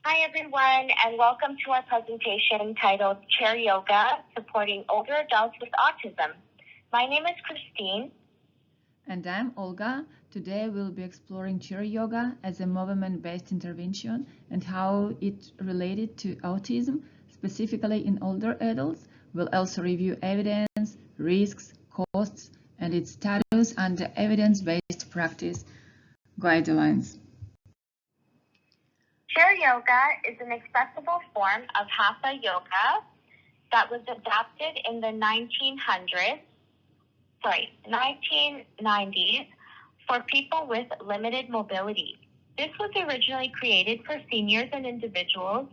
Hi everyone, and welcome to our presentation titled Chair Yoga, Supporting Older Adults with Autism. My name is Christine. And I'm Olga. Today we'll be exploring chair yoga as a movement-based intervention and how it related to autism, specifically in older adults. We'll also review evidence, risks, costs, and its status under evidence-based practice guidelines. Chair yoga is an accessible form of hatha yoga that was adapted in the 1990s for people with limited mobility. This was originally created for seniors and individuals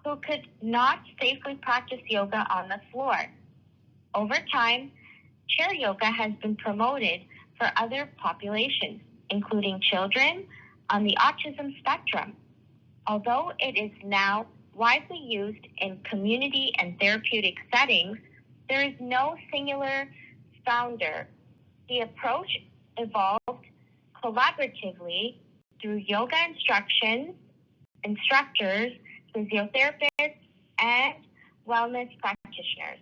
who could not safely practice yoga on the floor. Over time, chair yoga has been promoted for other populations, including children on the autism spectrum. Although it is now widely used in community and therapeutic settings, there is no singular founder. The approach evolved collaboratively through yoga instructors, physiotherapists, and wellness practitioners.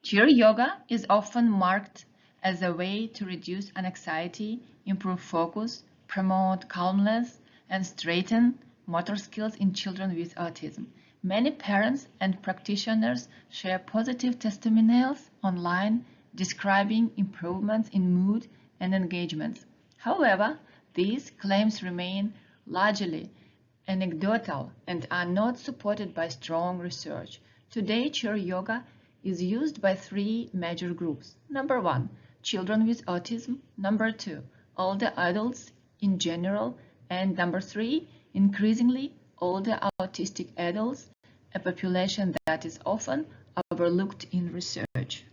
Chair yoga is often marked as a way to reduce anxiety, improve focus, promote calmness, and strengthen motor skills in children with autism. Many parents and practitioners share positive testimonials online describing improvements in mood and engagement. However, these claims remain largely anecdotal and are not supported by strong research. Today, chair yoga is used by three major groups. Number one, children with autism. Number two, older adults in general. And number three, increasingly older autistic adults, a population that is often overlooked in research.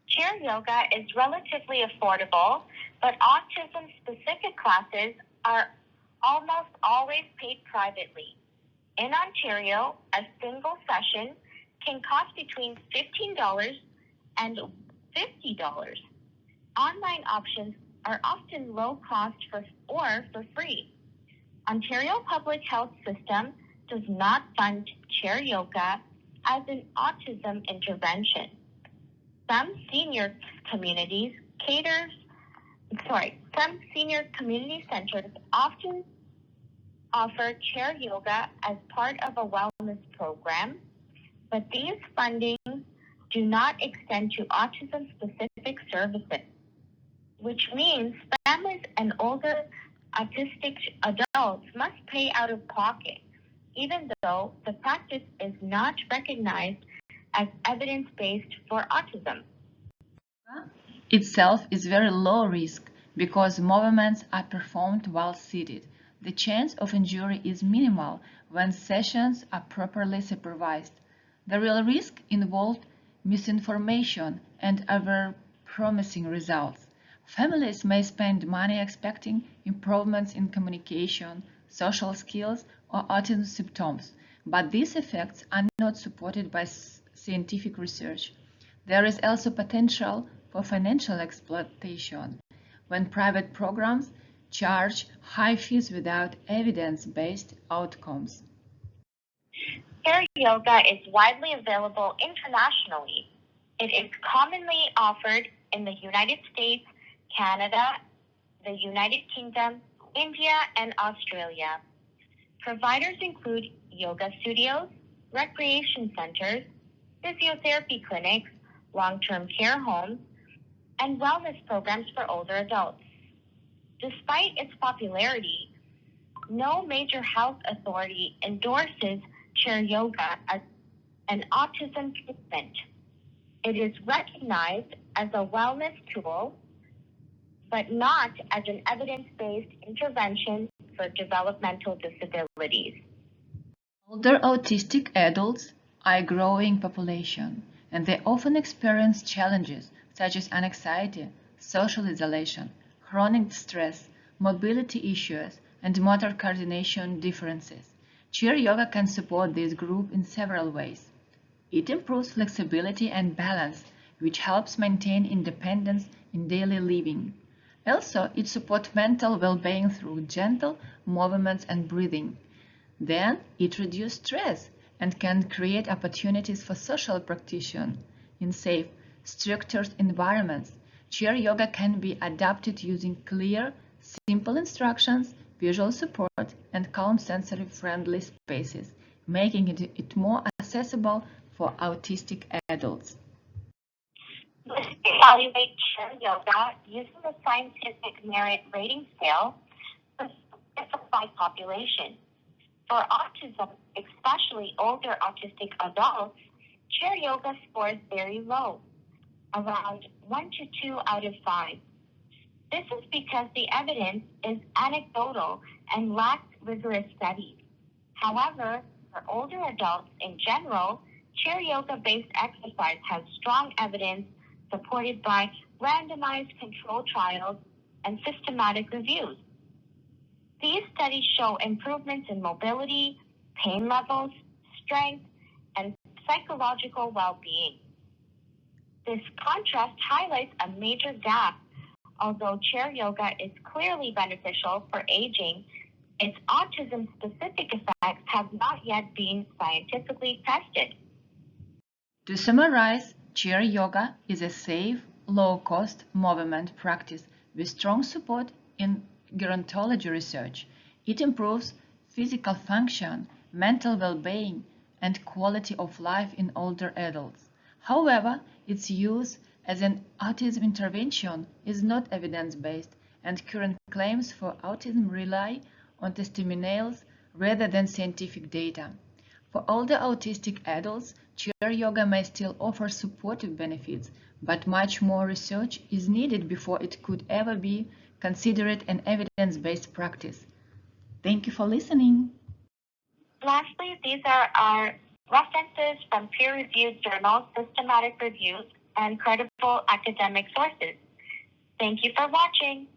Chair yoga is relatively affordable, but autism-specific classes are almost always paid privately. In Ontario, a single session can cost between $15 and $50. Online options are often low cost or for free. Ontario Public Health System does not fund chair yoga as an autism intervention. Some senior community centers often offer chair yoga as part of a wellness program, but these fundings do not extend to autism-specific services, which means families and older autistic adults must pay out of pocket, even though the practice is not recognized as evidence-based for autism. Itself is very low risk because movements are performed while seated. The chance of injury is minimal when sessions are properly supervised. The real risk involved misinformation and over-promising results. Families may spend money expecting improvements in communication, social skills, or autism symptoms, but these effects are not supported by scientific research. There is also potential for financial exploitation when private programs charge high fees without evidence-based outcomes. Chair yoga is widely available internationally. It is commonly offered in the United States, Canada, the United Kingdom, India, and Australia. Providers include yoga studios, recreation centers, physiotherapy clinics, long-term care homes, and wellness programs for older adults. Despite its popularity, no major health authority endorses chair yoga as an autism treatment. It is recognized as a wellness tool, but not as an evidence-based intervention for developmental disabilities. Older autistic adults are a growing population, and they often experience challenges such as anxiety, social isolation, chronic stress, mobility issues, and motor coordination differences. Chair yoga can support this group in several ways. It improves flexibility and balance, which helps maintain independence in daily living. Also, it supports mental well-being through gentle movements and breathing. Then it reduces stress and can create opportunities for social practitioner in safe, structured environments. Chair yoga can be adapted using clear, simple instructions, visual support, and calm sensory-friendly spaces, making it more accessible for autistic adults. Let's evaluate chair yoga using the scientific merit rating scale for specified population. For autism, especially older autistic adults, chair yoga scores very low, around 1 to 2 out of 5. This is because the evidence is anecdotal and lacks rigorous studies. However, for older adults in general, chair yoga-based exercise has strong evidence supported by randomized control trials and systematic reviews. These studies show improvements in mobility, pain levels, strength, and psychological well-being. This contrast highlights a major gap. Although chair yoga is clearly beneficial for aging, its autism-specific effects have not yet been scientifically tested. To summarize, chair yoga is a safe, low-cost movement practice with strong support in gerontology research. It improves physical function, mental well-being, and quality of life in older adults. However, its use as an autism intervention is not evidence-based, and current claims for autism rely on testimonials rather than scientific data. For older autistic adults, chair yoga may still offer supportive benefits, but much more research is needed before it could ever be considered an evidence-based practice. Thank you for listening. Lastly, these are our references from peer-reviewed journals, systematic reviews, and credible academic sources. Thank you for watching.